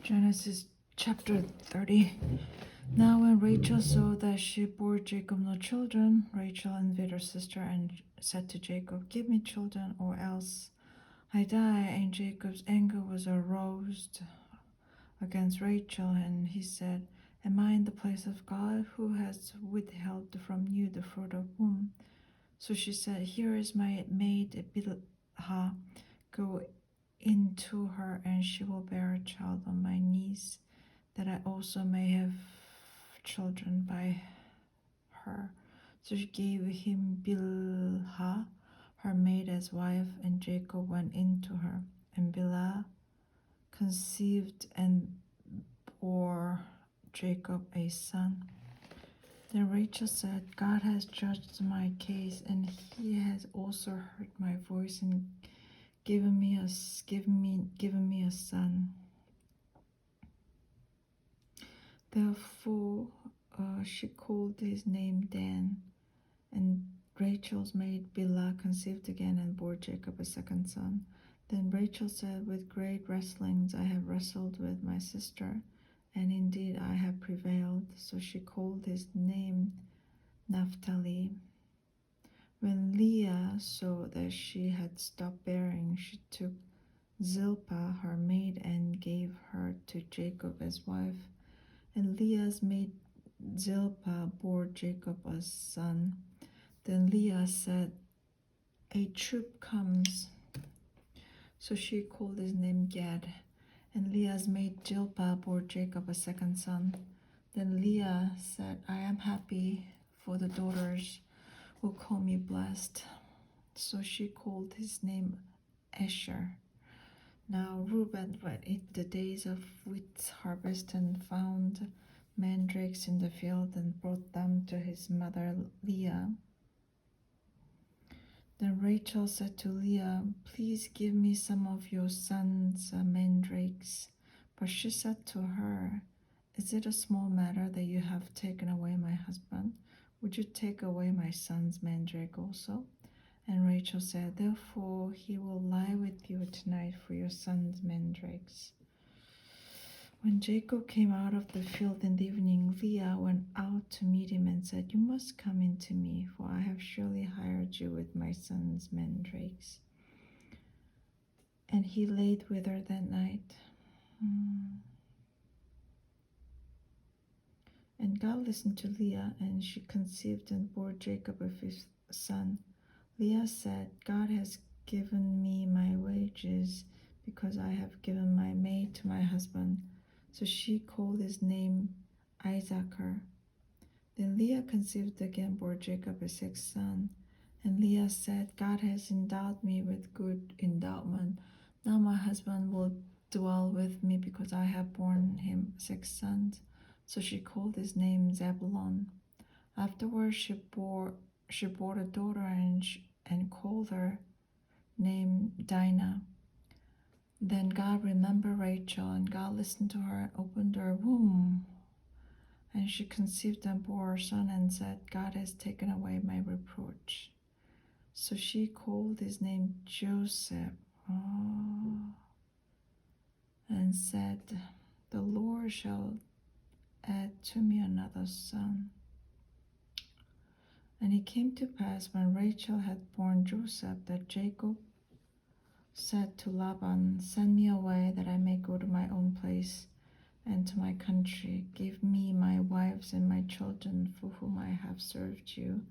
Genesis chapter 30. Now when Rachel saw that she bore Jacob no children, Rachel envied her sister and said to Jacob, "Give me children, or else I die." And Jacob's anger was aroused against Rachel, and he said, "Am I in the place of God, who has withheld from you the fruit of womb?" So she said, "Here is my maid Bilhah. Go into her, and she will bear a child on my knees, that I also may have children by her." So she gave him Bilhah, her maid, as wife, and Jacob went into her. And Bilhah conceived and bore Jacob a son. Then Rachel said, "God has judged my case, and he has also heard my voice and given me a son." Therefore she called his name Dan. And Rachel's maid Bilhah conceived again and bore Jacob a second son. Then Rachel said, "With great wrestlings I have wrestled with my sister, and indeed I have prevailed." So she called his name Naphtali. When Leah saw that she had stopped bearing, she took Zilpah, her maid, and gave her to Jacob as wife. And Leah's maid Zilpah bore Jacob a son. Then Leah said, "A troop comes." So she called his name Gad. And Leah's maid Zilpah bore Jacob a second son. Then Leah said, "I am happy, for the daughters will call me blessed." So she called his name Asher. Now Reuben went in the days of wheat harvest and found mandrakes in the field and brought them to his mother Leah. Then Rachel said to Leah, "Please give me some of your son's mandrakes." But she said to her, "Is it a small matter that you have taken away my husband? Would you take away my son's mandrake also?" And Rachel said, "Therefore he will lie with you tonight for your son's mandrakes." When Jacob came out of the field in the evening, Leah went out to meet him and said, "You must come in to me, for I have surely hired you with my son's mandrakes." And he laid with her that night. And God listened to Leah, and she conceived and bore Jacob a fifth son. Leah said, "God has given me my wages, because I have given my maid to my husband." So she called his name Issachar. Then Leah conceived again, bore Jacob a sixth son. And Leah said, "God has endowed me with good endowment. Now my husband will dwell with me, because I have borne him six sons." So she called his name Zebulun. Afterwards she bore a daughter, and called her name Dinah. Then God remembered Rachel, and God listened to her and opened her womb. And she conceived and bore a son, and said, "God has taken away my reproach." So she called his name Joseph, and said, "The Lord shall add to me another son." And it came to pass, when Rachel had borne Joseph, that Jacob said to Laban, "Send me away, that I may go to my own place and to my country. Give me my wives and my children, for whom I have served you,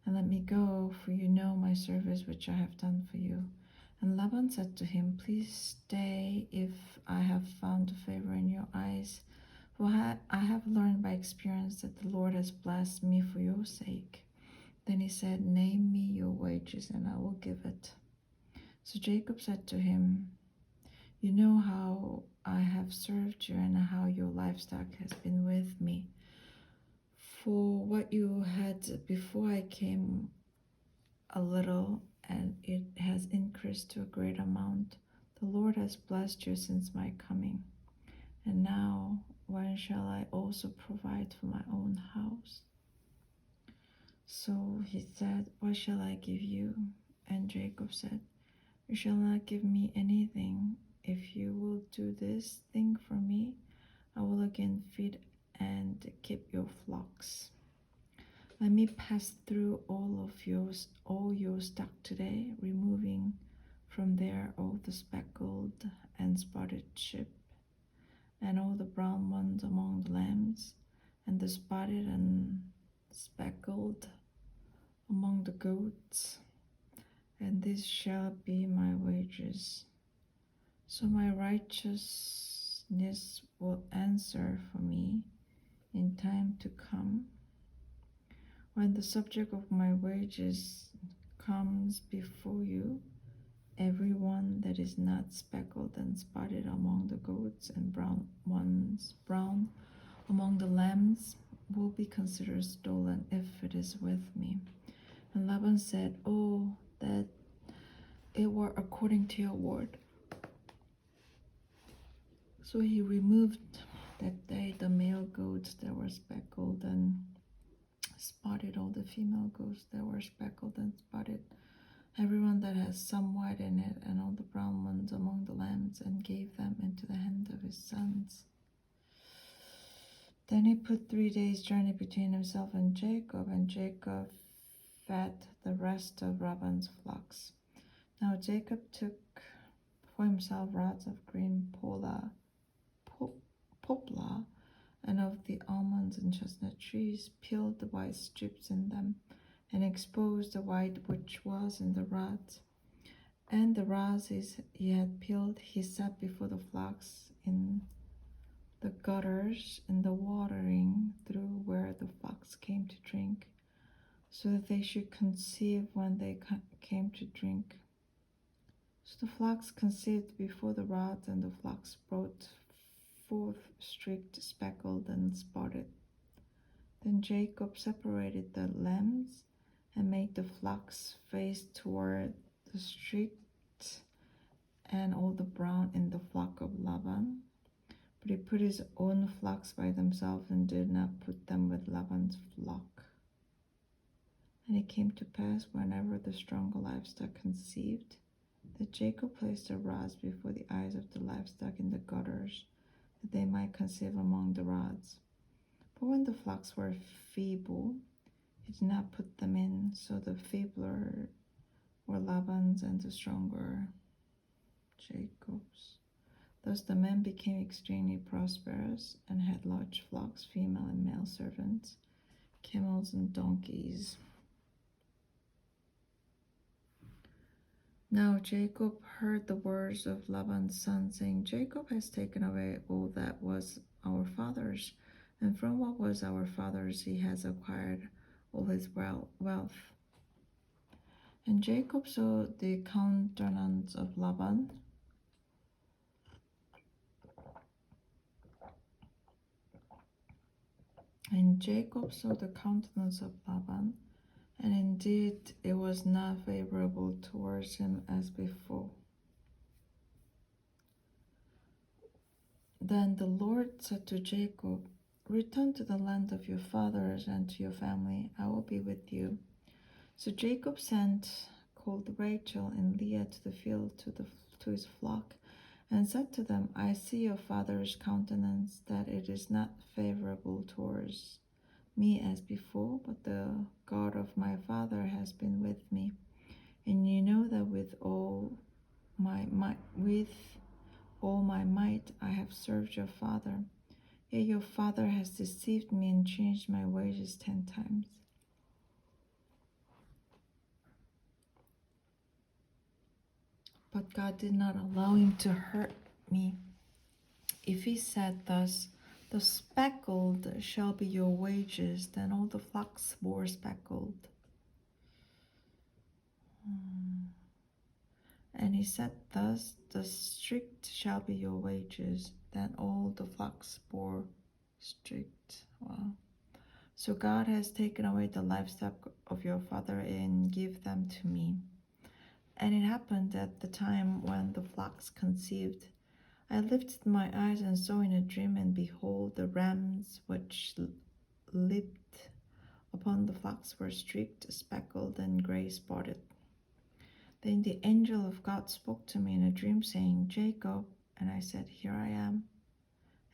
and let me go, for you know my service which I have done for you." And Laban said to him, "Please stay, if I have found favor in your eyes, for I have learned by experience that the Lord has blessed me for your sake." Then he said, "Name me your wages, and I will give it." So Jacob said to him, "You know how I have served you, and how your livestock has been with me. For what you had before I came a little, and it has increased to a great amount. The Lord has blessed you since my coming. And now, when shall I also provide for my own house?" So he said, "What shall I give you?" And Jacob said, "You shall not give me anything, if you will do this thing for me, I will again feed and keep your flocks. Let me pass through all your stock today, removing from there all the speckled and spotted sheep, and all the brown ones among the lambs, and the spotted and speckled among the goats, and this shall be my wages. So my righteousness will answer for me in time to come. When the subject of my wages comes before you, everyone that is not speckled and spotted among the goats and brown among the lambs will be considered stolen if it is with me. And Laban said, "Oh, that it were according to your word." So he removed that day the male goats that were speckled and spotted, all the female goats that were speckled and spotted, everyone that has some white in it, and all the brown ones among the lambs, and gave them into the hand of his sons. Then he put 3 days' journey between himself and Jacob fed the rest of Laban's flocks. Now Jacob took for himself rods of green poplar, and of the almonds and chestnut trees, peeled the white strips in them, and exposed the white which was in the rods. And the rods he had peeled, he set before the flocks in the gutters in the watering through where the flocks came to drink, so that they should conceive when they came to drink. So the flocks conceived before the rods, and the flocks brought forth streaked, speckled, and spotted. Then Jacob separated the lambs and made the flocks face toward the streaked and all the brown in the flock of Laban. But he put his own flocks by themselves and did not put them with Laban's flock. And it came to pass, whenever the stronger livestock conceived, that Jacob placed the rods before the eyes of the livestock in the gutters, that they might conceive among the rods. But when the flocks were feeble, he did not put them in, so the feebler were Laban's and the stronger Jacob's. Thus the men became extremely prosperous and had large flocks, female and male servants, camels and donkeys. Now Jacob heard the words of Laban's son, saying, "Jacob has taken away all that was our father's, and from what was our father's he has acquired all his wealth." And Jacob saw the countenance of Laban, and indeed it was not favorable towards him as before. Then the Lord said to Jacob, "Return to the land of your fathers and to your family. I will be with you." So Jacob called Rachel and Leah to the field to his flock, and said to them, "I see your father's countenance, that it is not favorable towards me as before, but the God of my father has been with me. And you know that with all my might I have served your father. Yet your father has deceived me and changed my wages 10 times. But God did not allow him to hurt me. If he said thus, 'The speckled shall be your wages,' then all the flocks bore speckled. And he said thus, 'The streaked shall be your wages,' then all the flocks bore streaked." Wow. So God has taken away the livestock of your father and give them to me. And it happened at the time when the flocks conceived, I lifted my eyes and saw in a dream, and behold, the rams which leaped upon the flocks were streaked, speckled, and gray spotted. Then the angel of God spoke to me in a dream, saying, "Jacob." And I said, Here I am.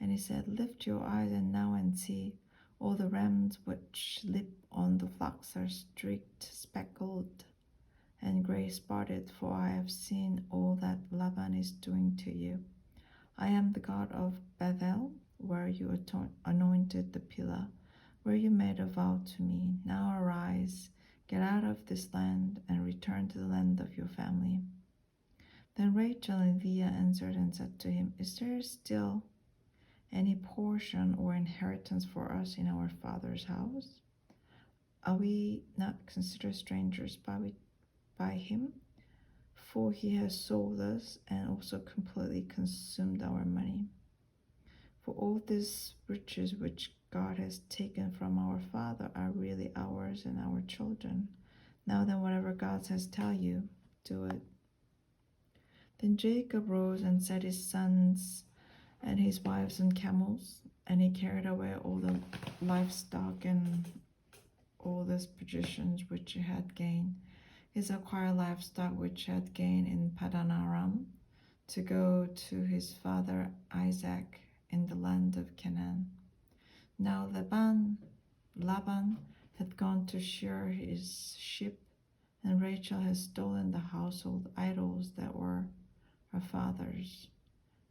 And he said, Lift your eyes and now and see. All the rams which leap on the flocks are streaked, speckled, and gray spotted, for I have seen all that Laban is doing to you. I am the God of Bethel, where you anointed the pillar, where you made a vow to me. Now arise, get out of this land, and return to the land of your family. Then Rachel and Leah answered and said to him, Is there still any portion or inheritance for us in our father's house? Are we not considered strangers by him? For he has sold us and also completely consumed our money. For all these riches which God has taken from our father are really ours and our children. Now then, whatever God says tell you, do it. Then Jacob rose and set his sons and his wives on camels, and he carried away all the livestock and all these possessions which he had gained, his acquired livestock which he had gained in Padan Aram, to go to his father Isaac in the land of Canaan. Now Laban had gone to shear his sheep, and Rachel had stolen the household idols that were her father's.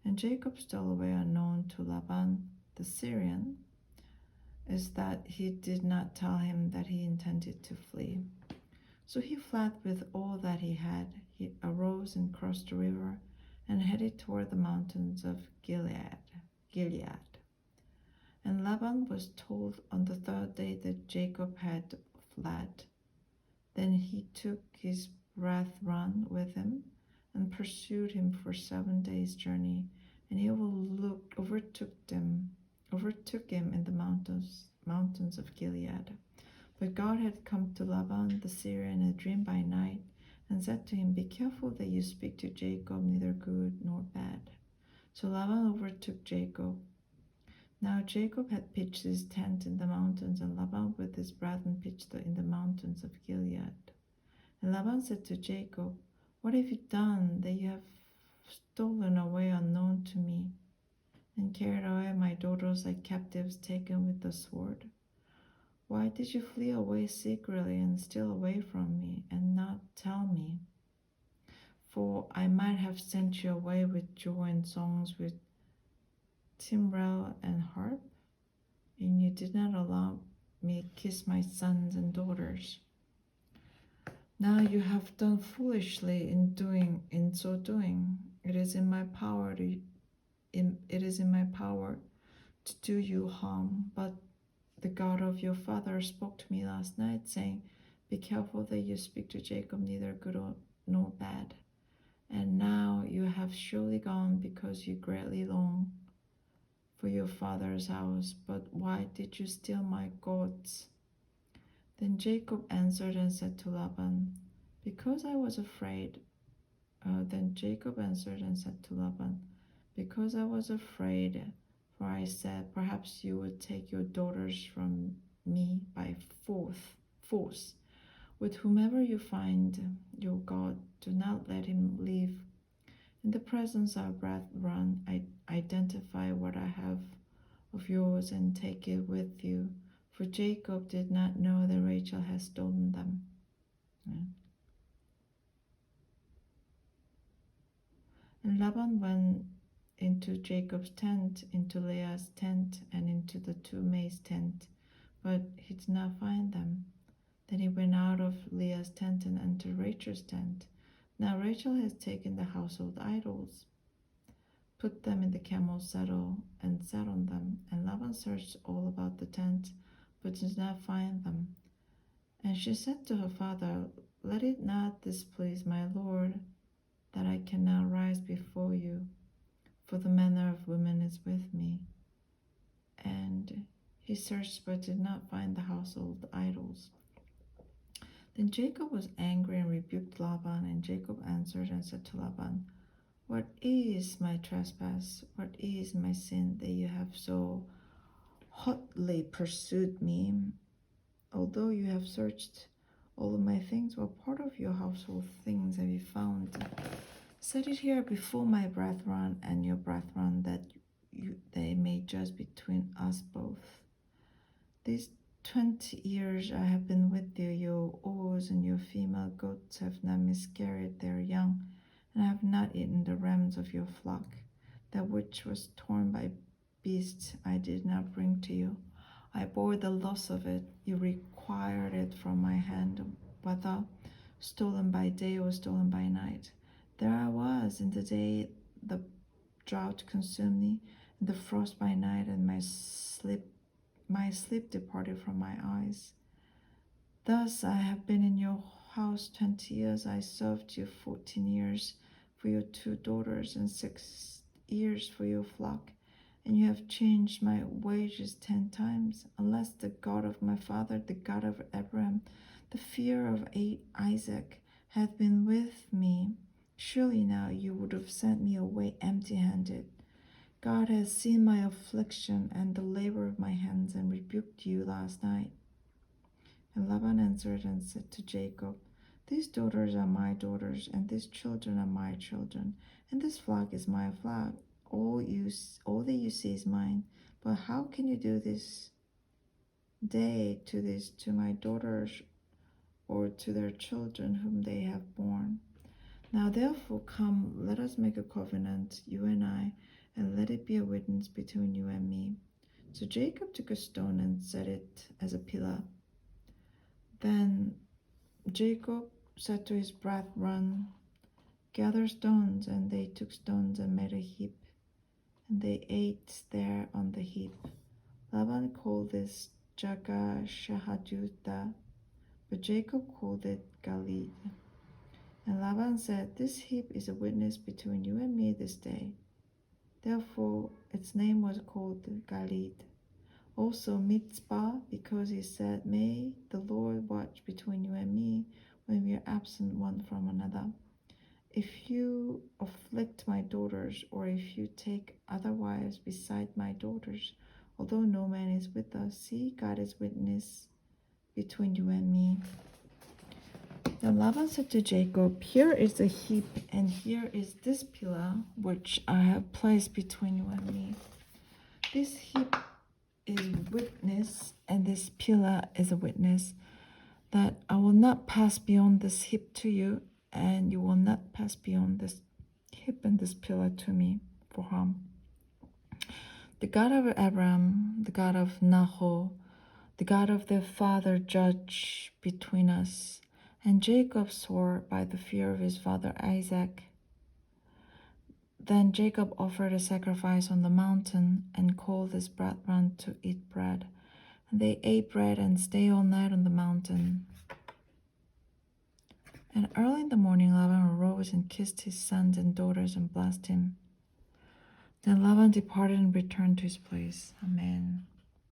And Jacob stole away unknown to Laban the Syrian, is that he did not tell him that he intended to flee. So he fled with all that he had. He arose and crossed the river and headed toward the mountains of Gilead. And Laban was told on the third day that Jacob had fled. Then he took his brethren with him and pursued him for 7 days' journey, and he overtook him in the mountains of Gilead. But God had come to Laban the Syrian in a dream by night, and said to him, Be careful that you speak to Jacob neither good nor bad. So Laban overtook Jacob. Now Jacob had pitched his tent in the mountains, and Laban with his brethren pitched in the mountains of Gilead. And Laban said to Jacob, What have you done that you have stolen away unknown to me, and carried away my daughters like captives taken with the sword? Why did you flee away secretly and steal away from me, and not tell me? For I might have sent you away with joy and songs, with timbrel and harp, and you did not allow me to kiss my sons and daughters. Now you have done foolishly in so doing. It is in my power to do you harm. But the God of your father spoke to me last night, saying, Be careful that you speak to Jacob neither good nor bad. And now you have surely gone because you greatly long for your father's house. But why did you steal my goats? Then Jacob answered and said to Laban, Because I was afraid. Then Jacob answered and said to Laban, Because I was afraid, for I said, Perhaps you would take your daughters from me by force. With whomever you find your God, do not let him leave. In the presence of brethren, identify what I have of yours and take it with you. For Jacob did not know that Rachel had stolen them. And Laban went into Jacob's tent, into Leah's tent, and into the two maids' tent, but he did not find them. Then he went out of Leah's tent and entered Rachel's tent. Now Rachel has taken the household idols, put them in the camel's saddle, and sat on them. And Laban searched all about the tent, but did not find them. And she said to her father, Let it not displease my lord, that I cannot rise before you, for the manner of women is with me. And he searched but did not find the household idols. Then Jacob was angry and rebuked Laban, and Jacob answered and said to Laban, What is my trespass? What is my sin that you have so hotly pursued me? Although you have searched all of my things, what part of your household things have you found Set it here before my brethren and your brethren, that they may judge between us both. These 20 years I have been with you, your ewes and your female goats have not miscarried their young, and I have not eaten the rams of your flock. That which was torn by beasts I did not bring to you. I bore the loss of it. You required it from my hand, whether stolen by day or stolen by night. There I was in the day the drought consumed me, and the frost by night, and my sleep departed from my eyes. Thus I have been in your house 20 years. I served you 14 years for your 2 daughters, and 6 years for your flock. And you have changed my wages 10 times. Unless the God of my father, the God of Abraham, the fear of Isaac, had been with me, surely now you would have sent me away empty-handed. God has seen my affliction and the labor of my hands, and rebuked you last night. And Laban answered and said to Jacob, These daughters are my daughters, and these children are my children, and this flock is my flock. All that you see is mine. But how can you do this to my daughters, or to their children whom they have borne? Now therefore come, let us make a covenant, you and I, and let it be a witness between you and me. So Jacob took a stone and set it as a pillar. Then Jacob said to his brethren, Gather stones, and they took stones and made a heap, and they ate there on the heap. Laban called this Jaga Shahadutha, but Jacob called it Galid. And Laban said, This heap is a witness between you and me this day. Therefore its name was called Galid. Also Mitzpah, because he said, May the Lord watch between you and me when we are absent one from another. If you afflict my daughters, or if you take other wives beside my daughters, although no man is with us, see, God is witness between you and me. Then Laban said to Jacob, Here is the heap, and here is this pillar which I have placed between you and me. This heap is witness, and this pillar is a witness, that I will not pass beyond this heap to you, and you will not pass beyond this heap and this pillar to me for harm. The God of Abraham, the God of Nahor, the God of their father, judge between us. And Jacob swore by the fear of his father Isaac. Then Jacob offered a sacrifice on the mountain, and called his brethren to eat bread. And they ate bread and stayed all night on the mountain. And early in the morning Laban arose and kissed his sons and daughters and blessed him. Then Laban departed and returned to his place. Amen.